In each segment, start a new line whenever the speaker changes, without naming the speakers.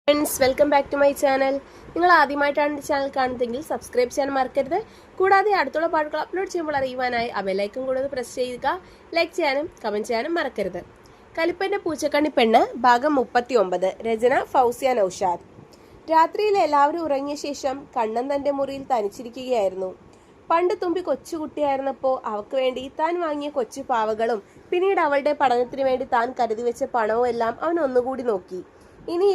Friends, welcome back to my channel. നിങ്ങൾ ആദ്യമായിട്ടാണ് എൻ്റെ ചാനൽ കാണുന്നതെങ്കിൽ സബ്സ്ക്രൈബ് ചെയ്യാൻ മറക്കരുത്. കൂടാതെ അടുത്തുള്ള പാട്ടുകൾ അപ്ലോഡ് ചെയ്യുമ്പോൾ അറിയുവാനായി ആ ബെല്ലൈക്കൺ കൂടെ പ്രസ് ചെയ്യുക. ലൈക്ക് ചെയ്യാനും കമൻറ്റ് ചെയ്യാനും മറക്കരുത്. കലിപ്പൻ്റെ പൂച്ചക്കണ്ണി പെണ്ണ് ഭാഗം 39. രചന ഫൗസിയ നൗഷാദ്. രാത്രിയിൽ എല്ലാവരും ഉറങ്ങിയ ശേഷം കണ്ണൻ തൻ്റെ മുറിയിൽ തനിച്ചിരിക്കുകയായിരുന്നു. പണ്ട് തുമ്പി കൊച്ചുകുട്ടിയായിരുന്നപ്പോൾ അവൾക്ക് വേണ്ടി താൻ വാങ്ങിയ കൊച്ചു പാവകളും പിന്നീട് അവളുടെ പഠനത്തിന് വേണ്ടി താൻ കരുതി വെച്ച പണവും എല്ലാം അവൻ ഒന്നുകൂടി നോക്കി. ഇനി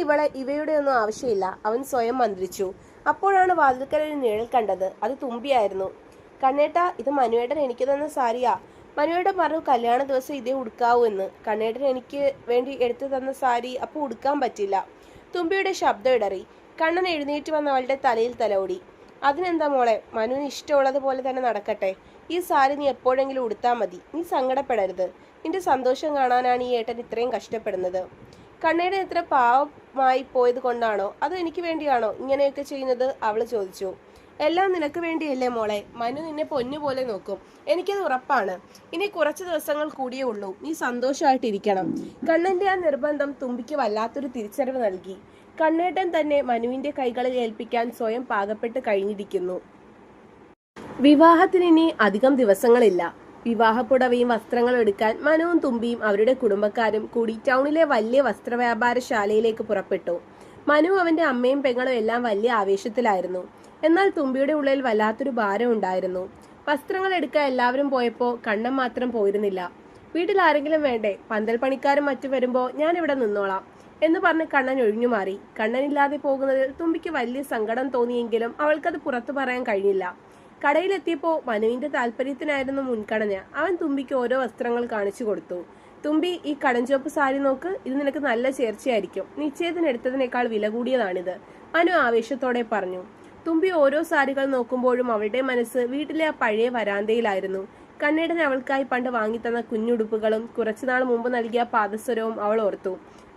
ഇവയുടെ ഒന്നും ആവശ്യമില്ല, അവൻ സ്വയം മന്ത്രിച്ചു. അപ്പോഴാണ് വാതിൽക്കലൊരു നിഴൽ കണ്ടത്. അത് തുമ്പിയായിരുന്നു. കണ്ണേട്ടാ, ഇത് മനുവേട്ടൻ എനിക്ക് തന്ന സാരിയാ. മനുവേട്ടൻ പറഞ്ഞു കല്യാണ ദിവസം ഇതേ ഉടുക്കാവൂ എന്ന്. കണ്ണേട്ടൻ എനിക്ക് വേണ്ടി എടുത്തു തന്ന സാരി അപ്പോൾ ഉടുക്കാൻ പറ്റില്ല. തുമ്പിയുടെ ശബ്ദം ഇടറി. കണ്ണൻ എഴുന്നേറ്റ് വന്ന് അവളുടെ തലയിൽ തലോടി. അതിനെന്താ മോളെ, മനുവിന് ഇഷ്ടമുള്ളതുപോലെ തന്നെ നടക്കട്ടെ. ഈ സാരി നീ എപ്പോഴെങ്കിലും ഉടുത്താൽ മതി. നീ സങ്കടപ്പെടരുത്. നിന്റെ സന്തോഷം കാണാനാണ് ഈ ഏട്ടൻ ഇത്രയും കഷ്ടപ്പെടുന്നത്. കണ്ണേടൻ എത്ര പാവമായി പോയത് കൊണ്ടാണോ അതോ എനിക്ക് വേണ്ടിയാണോ ഇങ്ങനെയൊക്കെ ചെയ്യുന്നത്? അവൾ ചോദിച്ചു. എല്ലാം നിനക്ക് വേണ്ടിയല്ലേ മോളെ. മനു നിന്നെ പൊന്നുപോലെ നോക്കും, എനിക്കത് ഉറപ്പാണ്. ഇനി കുറച്ച് ദിവസങ്ങൾ കൂടിയേ ഉള്ളൂ. നീ സന്തോഷമായിട്ടിരിക്കണം. കണ്ണന്റെ ആ നിർബന്ധം തുമ്പിക്ക് വല്ലാത്തൊരു തിരിച്ചറിവ് നൽകി. കണ്ണേട്ടൻ തന്നെ മനുവിന്റെ കൈകളിൽ ഏൽപ്പിക്കാൻ സ്വയം പാകപ്പെട്ട് കഴിഞ്ഞിരിക്കുന്നു. വിവാഹത്തിന് ഇനി അധികം ദിവസങ്ങളില്ല. വിവാഹപ്പുടവയും വസ്ത്രങ്ങളും എടുക്കാൻ മനുവും തുമ്പിയും അവരുടെ കുടുംബക്കാരും കൂടി ടൗണിലെ വലിയ വസ്ത്രവ്യാപാരശാലയിലേക്ക് പുറപ്പെട്ടു. മനു അവന്റെ അമ്മയും പെങ്ങളും എല്ലാം വലിയ ആവേശത്തിലായിരുന്നു. എന്നാൽ തുമ്പിയുടെ ഉള്ളിൽ വല്ലാത്തൊരു ഭാരം ഉണ്ടായിരുന്നു. വസ്ത്രങ്ങൾ എടുക്കാൻ എല്ലാവരും പോയപ്പോൾ കണ്ണൻ മാത്രം പോയിരുന്നില്ല. വീട്ടിൽ ആരെങ്കിലും വേണ്ടേ? പന്തൽ പണിക്കാരും മറ്റു വരുമ്പോൾ ഞാൻ ഇവിടെ നിന്നോളാം എന്ന് പറഞ്ഞ് കണ്ണൻ ഒഴിഞ്ഞുമാറി. കണ്ണനില്ലാതെ പോകുന്നതിൽ തുമ്പിക്ക് വലിയ സങ്കടം തോന്നിയെങ്കിലും അവൾക്കത് പുറത്തു പറയാൻ കഴിഞ്ഞില്ല. കടയിലെത്തിയപ്പോൾ മനുവിന്റെ താല്പര്യത്തിനായിരുന്നു മുൻഗണന. അവൻ തുമ്പിക്ക് ഓരോ വസ്ത്രങ്ങൾ കാണിച്ചു കൊടുത്തു. തുമ്പി, ഈ കടഞ്ചോപ്പ് സാരി നോക്ക്, ഇത് നിനക്ക് നല്ല ചേർച്ചയായിരിക്കും. നിശ്ചയത്തിന് എടുത്തതിനേക്കാൾ വില കൂടിയതാണിത്, മനു ആവേശത്തോടെ പറഞ്ഞു. തുമ്പി ഓരോ സാരികൾ നോക്കുമ്പോഴും അവളുടെ മനസ്സ് വീട്ടിലെ ആ പഴയ വരാന്തയിലായിരുന്നു. കണ്ണേടൻ അവൾക്കായി പണ്ട് വാങ്ങിത്തന്ന കുഞ്ഞുടുപ്പുകളും കുറച്ചുനാൾ മുമ്പ് നൽകിയ പാദസരവും അവൾ ഓർത്തു.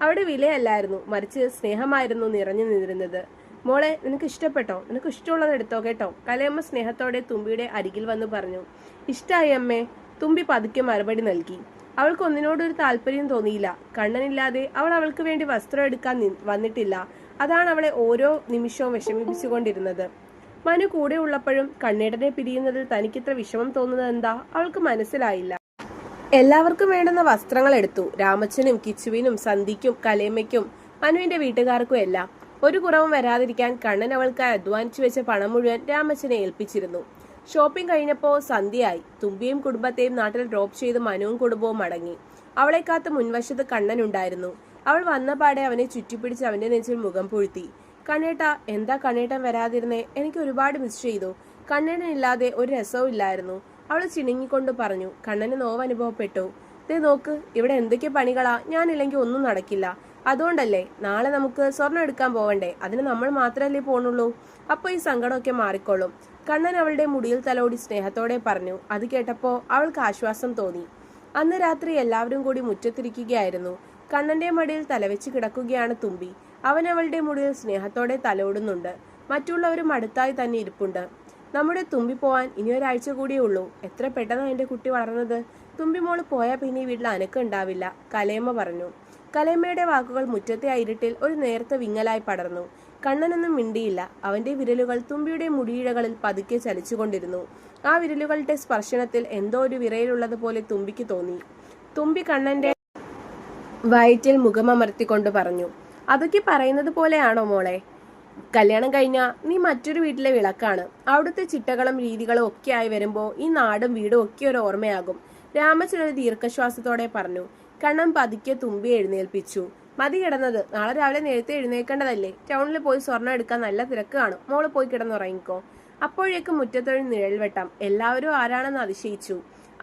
അവിടെ വിലയല്ലായിരുന്നു, മറിച്ച് സ്നേഹമായിരുന്നു നിറഞ്ഞു നിന്നിരുന്നത്. മോളെ, നിനക്ക് ഇഷ്ടപ്പെട്ടോ? നിനക്ക് ഇഷ്ടമുള്ളത് എടുത്തോ കേട്ടോ, കലയമ്മ സ്നേഹത്തോടെ തുമ്പിയുടെ അരികിൽ വന്ന് പറഞ്ഞു. ഇഷ്ടായി അമ്മേ, തുമ്പി പതുക്കെ മറുപടി നൽകി. അവൾക്ക് ഒന്നിനോടൊരു താല്പര്യം തോന്നിയില്ല. കണ്ണനില്ലാതെ അവൾ അവൾക്ക് വേണ്ടി വസ്ത്രം എടുക്കാൻ വന്നിട്ടില്ല. അതാണ് അവളെ ഓരോ നിമിഷവും വിഷമിപ്പിച്ചുകൊണ്ടിരുന്നത്. മനു കൂടെ ഉള്ളപ്പോഴും കണ്ണേടനെ പിരിയുന്നതിൽ തനിക്കിത്ര വിഷമം തോന്നുന്നത് എന്താ അവൾക്ക് മനസ്സിലായില്ല. എല്ലാവർക്കും വേണ്ടുന്ന വസ്ത്രങ്ങൾ എടുത്തു. രാമച്ചനും കിച്ചുവിനും സന്ധിക്കും കലേമ്മയ്ക്കും മനുവിന്റെ വീട്ടുകാർക്കും എല്ലാം. ഒരു കുറവും വരാതിരിക്കാൻ കണ്ണൻ അവൾക്കായി അധ്വാനിച്ചു വെച്ച പണം മുഴുവൻ രാമച്ചനെ ഏൽപ്പിച്ചിരുന്നു. ഷോപ്പിംഗ് കഴിഞ്ഞപ്പോൾ സന്ധ്യയായി. തുമ്പിയും കുടുംബത്തെയും നാട്ടിൽ ഡ്രോപ്പ് ചെയ്ത് മനുവും കുടുംബവും മടങ്ങി. അവളെ കാത്ത് മുൻവശത്ത് കണ്ണൻ ഉണ്ടായിരുന്നു. അവൾ വന്നപാടെ അവനെ ചുറ്റിപ്പിടിച്ച് അവന്റെ നെഞ്ചിൽ മുഖം പൊഴുത്തി. കണ്ണേട്ടാ, എന്താ കണ്ണേട്ടൻ വരാതിരുന്നേ? എനിക്ക് ഒരുപാട് മിസ് ചെയ്തു. കണ്ണനില്ലാതെ ഒരു രസവും ഇല്ലായിരുന്നു, അവൾ ചിണുങ്ങിക്കൊണ്ട് പറഞ്ഞു. കണ്ണന് നോവ് അനുഭവപ്പെട്ടു. ദേ നോക്ക്, ഇവിടെ എന്തൊക്കെ പണികളാ. ഞാനില്ലെങ്കിൽ ഒന്നും നടക്കില്ല. അതുകൊണ്ടല്ലേ നാളെ നമുക്ക് സ്വർണ്ണം എടുക്കാൻ പോവണ്ടേ? അതിന് നമ്മൾ മാത്രമല്ലേ പോണുള്ളൂ. അപ്പൊ ഈ സങ്കടമൊക്കെ മാറിക്കോളും. കണ്ണൻ അവളുടെ മുടിയിൽ തലോടി സ്നേഹത്തോടെ പറഞ്ഞു. അത് കേട്ടപ്പോൾ അവൾക്ക് ആശ്വാസം തോന്നി. അന്ന് രാത്രി എല്ലാവരും കൂടി മുറ്റത്തിരിക്കുകയായിരുന്നു. കണ്ണന്റെ മടിയിൽ തലവെച്ച് കിടക്കുകയാണ് തുമ്പി. അവൻ അവളുടെ മുടിയിൽ സ്നേഹത്തോടെ തലോടുന്നുണ്ട്. മറ്റുള്ളവരും അടുത്തായി തന്നെ ഇരിപ്പുണ്ട്. നമ്മുടെ തുമ്പി പോവാൻ ഇനി ഒരാഴ്ച കൂടിയേ ഉള്ളൂ. എത്ര പെട്ടെന്നാണ് എന്റെ കുട്ടി വളർന്നത്. തുമ്പി മോള് പോയാൽ പിന്നെ ഈ വീട്ടിൽ അനക്കം ഉണ്ടാവില്ല, കലയമ്മ പറഞ്ഞു. കലയമ്മയുടെ വാക്കുകൾ മുറ്റത്തെ ഇരുട്ടിൽ ഒരു നേർത്ത വിങ്ങലായി പടർന്നു. കണ്ണനൊന്നും മിണ്ടിയില്ല. അവന്റെ വിരലുകൾ തുമ്പിയുടെ മുടിയിഴകളിൽ പതുക്കെ ചലിച്ചുകൊണ്ടിരുന്നു. ആ വിരലുകളുടെ സ്പർശനത്തിൽ എന്തോ ഒരു വിറയിലുള്ളതുപോലെ തുമ്പിക്ക് തോന്നി. തുമ്പി കണ്ണന്റെ വയറ്റിൽ മുഖമമർത്തിക്കൊണ്ട് പറഞ്ഞു. അതൊക്കെ പറയുന്നത് പോലെയാണോ മോളെ? കല്യാണം കഴിഞ്ഞാ നീ മറ്റൊരു വീട്ടിലെ വിളക്കാണ്. അവിടുത്തെ ചിട്ടകളും രീതികളും ഒക്കെ ആയി വരുമ്പോ ഈ നാടും വീടും ഒക്കെ ഒരു ഓർമ്മയാകും. രാമച്ചൻ ഒരു ദീർഘശ്വാസത്തോടെ പറഞ്ഞു. കണ്ണൻ പതുക്കെ തുമ്പി എഴുന്നേൽപ്പിച്ചു. മതി കിടന്നത്, നാളെ രാവിലെ നേരത്തെ എഴുന്നേൽക്കേണ്ടതല്ലേ. ടൗണിൽ പോയി സ്വർണ്ണം എടുക്കാൻ നല്ല തിരക്ക് കാണും. മോള് പോയി കിടന്നുറങ്ങിക്കോ. അപ്പോഴേക്കും മുറ്റത്തൊരു നിഴൽ വെട്ടം. എല്ലാവരും ആരാണെന്ന് അതിശയിച്ചു.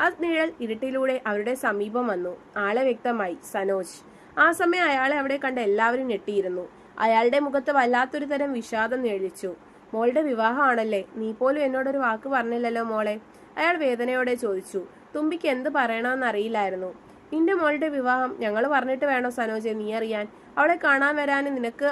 ആ നിഴൽ ഇരുട്ടിലൂടെ അവരുടെ സമീപം വന്നു. ആളെ വ്യക്തമായി, സനോജ്. ആ സമയം അയാളെ അവിടെ കണ്ട എല്ലാവരും ഞെട്ടിയിരുന്നു. അയാളുടെ മുഖത്ത് വല്ലാത്തൊരു തരം വിഷാദം നിഴലിച്ചു. മോളുടെ വിവാഹമാണല്ലേ? നീ പോലും എന്നോടൊരു വാക്ക് പറഞ്ഞില്ലല്ലോ മോളെ, അയാൾ വേദനയോടെ ചോദിച്ചു. തുമ്പിക്ക് എന്ത് പറയണമെന്നറിയില്ലായിരുന്നു. നിന്റെ മോളുടെ വിവാഹം ഞങ്ങൾ പറഞ്ഞിട്ട് വേണോ സനോജെ നീ അറിയാൻ? അവളെ കാണാൻ വരാനും നിനക്ക്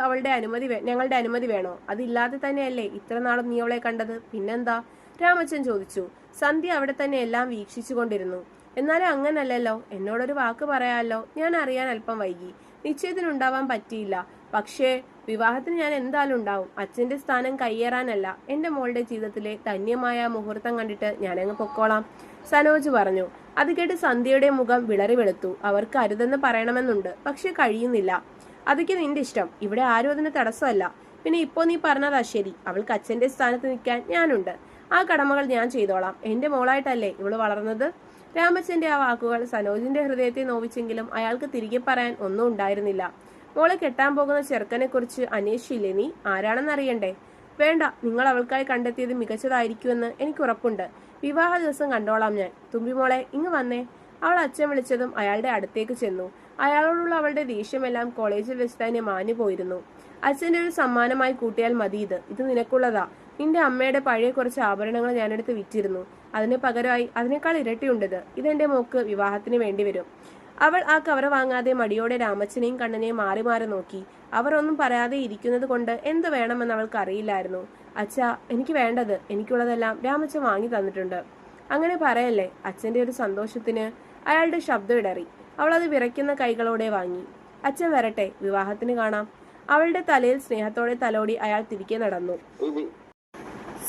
ഞങ്ങളുടെ അനുമതി വേണോ? അതില്ലാതെ തന്നെയല്ലേ ഇത്ര നാളും നീ അവളെ കണ്ടത്? പിന്നെന്താ? രാമച്ചൻ ചോദിച്ചു. സന്ധ്യ അവിടെ തന്നെ എല്ലാം വീക്ഷിച്ചു കൊണ്ടിരുന്നു. എന്നാലും അങ്ങനല്ലല്ലോ, എന്നോടൊരു വാക്ക് പറയാമല്ലോ. ഞാൻ അറിയാൻ അല്പം വൈകി. നിശ്ചയത്തിനുണ്ടാവാൻ പറ്റിയില്ല. പക്ഷേ വിവാഹത്തിന് ഞാൻ എന്തായാലും ഉണ്ടാവും. അച്ഛന്റെ സ്ഥാനം കയ്യേറാനല്ല, എന്റെ മോളുടെ ജീവിതത്തിലെ ധന്യമായ മുഹൂർത്തം കണ്ടിട്ട് ഞാനങ്ങ് പൊക്കോളാം, സനോജ് പറഞ്ഞു. അത് കേട്ട് സന്ധ്യയുടെ മുഖം വിളറി വെളുത്തു. അവർക്ക് അരുതെന്ന് പറയണമെന്നുണ്ട്, പക്ഷെ കഴിയുന്നില്ല. അതൊക്കെ നിന്റെ ഇഷ്ടം, ഇവിടെ ആരും അതിന് തടസ്സമല്ല. പിന്നെ ഇപ്പോ നീ പറഞ്ഞതാ ശരി, അവൾക്ക് അച്ഛന്റെ സ്ഥാനത്ത് നിൽക്കാൻ ഞാനുണ്ട്. ആ കടമകൾ ഞാൻ ചെയ്തോളാം. എന്റെ മോളായിട്ടല്ലേ ഇവള് വളർന്നത്. രാമച്ചന്റെ ആ വാക്കുകൾ സനോജിന്റെ ഹൃദയത്തെ നോവിച്ചെങ്കിലും അയാൾക്ക് തിരികെ പറയാൻ ഒന്നും ഉണ്ടായിരുന്നില്ല. മോളെ കെട്ടാൻ പോകുന്ന ചെറുക്കനെ കുറിച്ച് അന്വേഷിച്ചില്ലേ നീ? ആരാണെന്നറിയണ്ടേ? വേണ്ട, നിങ്ങൾ അവൾക്കായി കണ്ടെത്തിയത് മികച്ചതായിരിക്കുമെന്ന് എനിക്ക് ഉറപ്പുണ്ട്. വിവാഹ ദിവസം കണ്ടോളാം ഞാൻ. തുമ്പിമോളെ, ഇങ്ങ് വന്നേ. അവൾ അച്ഛൻ വിളിച്ചതും അയാളുടെ അടുത്തേക്ക് ചെന്നു. അയാളോടുള്ള അവളുടെ ദേഷ്യമെല്ലാം കോളേജിൽ വെച്ച് തന്നെ മാഞ്ഞു പോയിരുന്നു. അച്ഛന്റെ ഒരു സമ്മാനമായി കൂട്ടിയാൽ മതി. ഇത് നിനക്കുള്ളതാ. നിന്റെ അമ്മയുടെ പഴയ കുറച്ച് ആഭരണങ്ങൾ ഞാനെടുത്ത് വിറ്റിരുന്നു. അതിന് പകരമായി അതിനേക്കാൾ ഇരട്ടിയുണ്ടത്. ഇതെന്റെ മോക്ക് വിവാഹത്തിന് വേണ്ടി വരും. അവൾ ആ കവർ വാങ്ങാതെ മടിയോടെ രാമച്ചനെയും കണ്ണനെയും മാറി മാറി നോക്കി. അവർ ഒന്നും പറയാതെ ഇരിക്കുന്നത് കൊണ്ട് എന്ത് വേണമെന്ന് അവൾക്ക് അറിയില്ലായിരുന്നു. അച്ഛാ, എനിക്ക് വേണ്ടത്, എനിക്കുള്ളതെല്ലാം രാമച്ചൻ വാങ്ങി തന്നിട്ടുണ്ട്. അങ്ങനെ പറയല്ലേ. അച്ഛന്റെ ഒരു സന്തോഷത്തിന് അയാളുടെ ശബ്ദം ഇടറി. അവൾ അത് വിറയ്ക്കുന്ന കൈകളോടെ വാങ്ങി. അച്ഛൻ വരട്ടെ, വിവാഹത്തിന് കാണാം. അവളുടെ തലയിൽ സ്നേഹത്തോടെ തലോടി അയാൾ തിരികെ നടന്നു.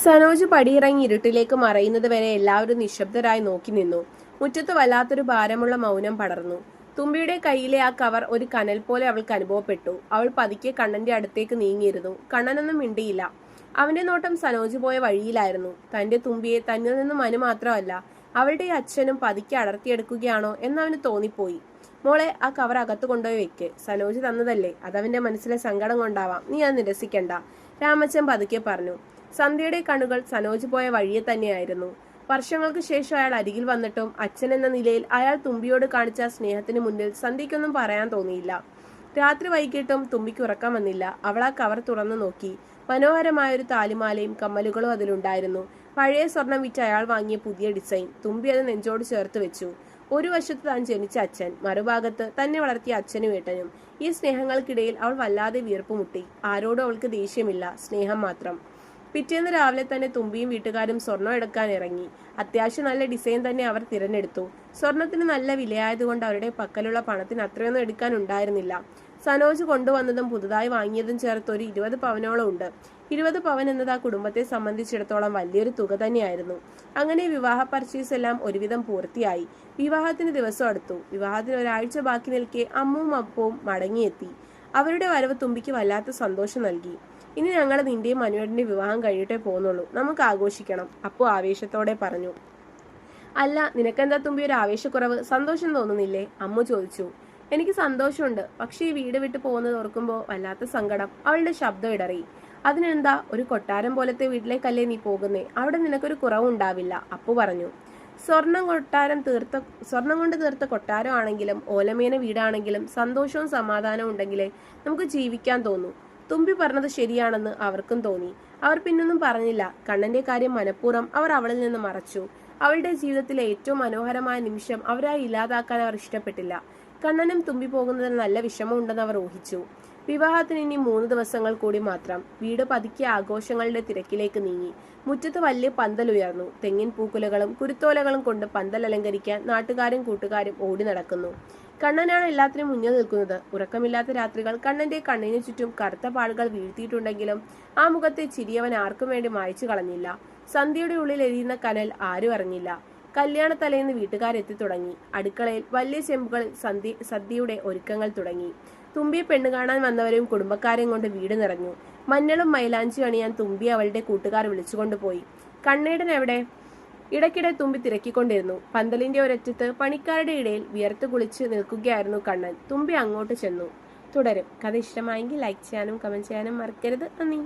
സനോജ് പടിയിറങ്ങി ഇരുട്ടിലേക്ക് മറയുന്നത് വരെ എല്ലാവരും നിശബ്ദരായി നോക്കി നിന്നു. മുറ്റത്ത് വല്ലാത്തൊരു ഭാരമുള്ള മൗനം പടർന്നു. തുമ്പിയുടെ കയ്യിലെ ആ കവർ ഒരു കനൽ പോലെ അവൾക്ക് അനുഭവപ്പെട്ടു. അവൾ പതുക്കെ കണ്ണന്റെ അടുത്തേക്ക് നീങ്ങിയിരുന്നു. കണ്ണനൊന്നും മിണ്ടിയില്ല. അവന്റെ നോട്ടം സനോജ് പോയ വഴിയിലായിരുന്നു. തന്റെ തുമ്പിയെ തന്നിൽ നിന്നും മനു മാത്രമല്ല, അവളുടെ അച്ഛനും പതുക്കെ അടർത്തിയെടുക്കുകയാണോ എന്നവന് തോന്നിപ്പോയി. മോളെ, ആ കവർ അകത്ത് കൊണ്ടുപോയി വെക്ക്. സനോജ് തന്നതല്ലേ, അതവന്റെ മനസ്സിലെ സങ്കടം കൊണ്ടാവാം. നീ അത് നിരസിക്കണ്ട, രാമച്ചൻ പതുക്കെ പറഞ്ഞു. സന്ധ്യയുടെ കണ്ണുകൾ സനോജ് പോയ വഴിയെ തന്നെയായിരുന്നു. വർഷങ്ങൾക്ക് ശേഷം അയാൾ അരികിൽ വന്നിട്ടും അച്ഛൻ എന്ന നിലയിൽ അയാൾ തുമ്പിയോട് കാണിച്ച സ്നേഹത്തിന് മുന്നിൽ സന്ധ്യയ്ക്കൊന്നും പറയാൻ തോന്നിയില്ല. രാത്രി വൈകിട്ടും തുമ്പിക്ക് ഉറക്കം വന്നില്ല. അവൾ ആ കവർ തുറന്നു നോക്കി. മനോഹരമായൊരു താലിമാലയും കമ്മലുകളും അതിലുണ്ടായിരുന്നു. പഴയ സ്വർണം വിറ്റ് അയാൾ വാങ്ങിയ പുതിയ ഡിസൈൻ. തുമ്പി അത് നെഞ്ചോട് ചേർത്ത് വെച്ചു. ഒരു വശത്ത് താൻ ജനിച്ച അച്ഛൻ, മറുഭാഗത്ത് തന്നെ വളർത്തിയ അച്ഛനും ഏട്ടനും. ഈ സ്നേഹങ്ങൾക്കിടയിൽ അവൾ വല്ലാതെ വീർപ്പുമുട്ടി. ആരോടും അവൾക്ക് ദേഷ്യമില്ല, സ്നേഹം മാത്രം. പിറ്റേന്ന് രാവിലെ തന്നെ തുമ്പിയും വീട്ടുകാരും സ്വർണം എടുക്കാൻ ഇറങ്ങി. അത്യാവശ്യം നല്ല ഡിസൈൻ തന്നെ അവർ തിരഞ്ഞെടുത്തു. സ്വർണത്തിന് നല്ല വിലയായതുകൊണ്ട് അവരുടെ പക്കലുള്ള പണത്തിന് അത്രയൊന്നും എടുക്കാൻ ഉണ്ടായിരുന്നില്ല. സനോജ് കൊണ്ടുവന്നതും പുതുതായി വാങ്ങിയതും ചേർത്ത് ഒരു 20 പവനോളം ഉണ്ട്. 20 പവൻ എന്നത് ആ കുടുംബത്തെ സംബന്ധിച്ചിടത്തോളം വലിയൊരു തുക തന്നെയായിരുന്നു. അങ്ങനെ വിവാഹ പർച്ചേസ് എല്ലാം ഒരുവിധം പൂർത്തിയായി. വിവാഹത്തിന് ദിവസം അടുത്തു. വിവാഹത്തിന് ഒരാഴ്ച ബാക്കി നിൽക്കെ അമ്മുവും അപ്പവും മടങ്ങിയെത്തി. അവരുടെ വരവ് തുമ്പിക്ക് വല്ലാത്ത സന്തോഷം നൽകി. ഇനി ഞങ്ങൾ നിന്റെയും മനുവേട്ടന്റെ വിവാഹം കഴിയിട്ടേ പോകുന്നുള്ളൂ, നമുക്ക് ആഘോഷിക്കണം, അപ്പു ആവേശത്തോടെ പറഞ്ഞു. അല്ല, നിനക്കെന്താ തുമ്പി ഒരു ആവേശക്കുറവ്? സന്തോഷം തോന്നുന്നില്ലേ? അമ്മു ചോദിച്ചു. എനിക്ക് സന്തോഷമുണ്ട്, പക്ഷേ ഈ വീട് വിട്ടു പോകുന്നത് ഓർക്കുമ്പോൾ വല്ലാത്ത സങ്കടം. അവളുടെ ശബ്ദം ഇടറി. അതിനെന്താ, ഒരു കൊട്ടാരം പോലത്തെ വീട്ടിലേക്കല്ലേ നീ പോകുന്നേ, അവിടെ നിനക്കൊരു കുറവുണ്ടാവില്ല, അപ്പു പറഞ്ഞു. സ്വർണം കൊണ്ട് തീർത്ത കൊട്ടാരം ആണെങ്കിലും ഓലമേന വീടാണെങ്കിലും സന്തോഷവും സമാധാനവും ഉണ്ടെങ്കിലേ നമുക്ക് ജീവിക്കാൻ തോന്നൂ. തുമ്പി പറഞ്ഞത് ശരിയാണെന്ന് അവർക്കും തോന്നി. അവർ പിന്നൊന്നും പറഞ്ഞില്ല. കണ്ണന്റെ കാര്യം മനഃപൂർവ്വം അവർ അവളിൽ നിന്ന് മറച്ചു. അവളുടെ ജീവിതത്തിലെ ഏറ്റവും മനോഹരമായ നിമിഷം അവരായി ഇല്ലാതാക്കാൻ അവർ ഇഷ്ടപ്പെട്ടില്ല. കണ്ണനും തുമ്പി പോകുന്നതിൽ നല്ല വിഷമമുണ്ടെന്ന് അവർ ഊഹിച്ചു. വിവാഹത്തിന് ഇനി 3 ദിവസങ്ങൾ കൂടി മാത്രം. വീട് പതുക്കെ ആഘോഷങ്ങളുടെ തിരക്കിലേക്ക് നീങ്ങി. മുറ്റത്ത് വലിയ പന്തൽ ഉയർന്നു. തെങ്ങിൻ പൂക്കുലകളും കുരുത്തോലകളും കൊണ്ട് പന്തൽ അലങ്കരിക്കാൻ നാട്ടുകാരും കൂട്ടുകാരും ഓടി നടക്കുന്നു. കണ്ണനാണ് എല്ലാത്തിനും മുന്നിൽ നിൽക്കുന്നത്. ഉറക്കമില്ലാത്ത രാത്രികൾ കണ്ണന്റെ കണ്ണിനു ചുറ്റും കറുത്ത പാടുകൾ വീഴ്ത്തിയിട്ടുണ്ടെങ്കിലും ആ മുഖത്തെ ചിരിയവൻ ആർക്കും വേണ്ടി മായ്ച്ചു കളഞ്ഞില്ല. സന്ധ്യയുടെ ഉള്ളിൽ എരിയുന്ന കനൽ ആരും അറിഞ്ഞില്ല. കല്യാണ തലേന്ന് വീട്ടുകാരെത്തി തുടങ്ങി. അടുക്കളയിൽ വലിയ ചെമ്പുകളിൽ സദ്യയുടെ ഒരുക്കങ്ങൾ തുടങ്ങി. തുമ്പിയെ പെണ്ണു കാണാൻ വന്നവരെയും കുടുംബക്കാരെയും കൊണ്ട് വീട് നിറഞ്ഞു. മഞ്ഞളും മൈലാഞ്ചി അണിയാൻ തുമ്പി അവളുടെ കൂട്ടുകാർ വിളിച്ചുകൊണ്ടുപോയി. കണ്ണേടൻ എവിടെ? ഇടയ്ക്കിടെ തുമ്പി തിരക്കിക്കൊണ്ടിരുന്നു. പന്തലിന്റെ ഒരറ്റത്ത് പണിക്കാരുടെ ഇടയിൽ വിയർത്ത് കുളിച്ച് നിൽക്കുകയായിരുന്നു കണ്ണൻ. തുമ്പി അങ്ങോട്ട് ചെന്നു. തുടരും. കഥ ഇഷ്ടമായെങ്കിൽ ലൈക്ക് ചെയ്യാനും കമന്റ് ചെയ്യാനും മറക്കരുത്. നന്ദി.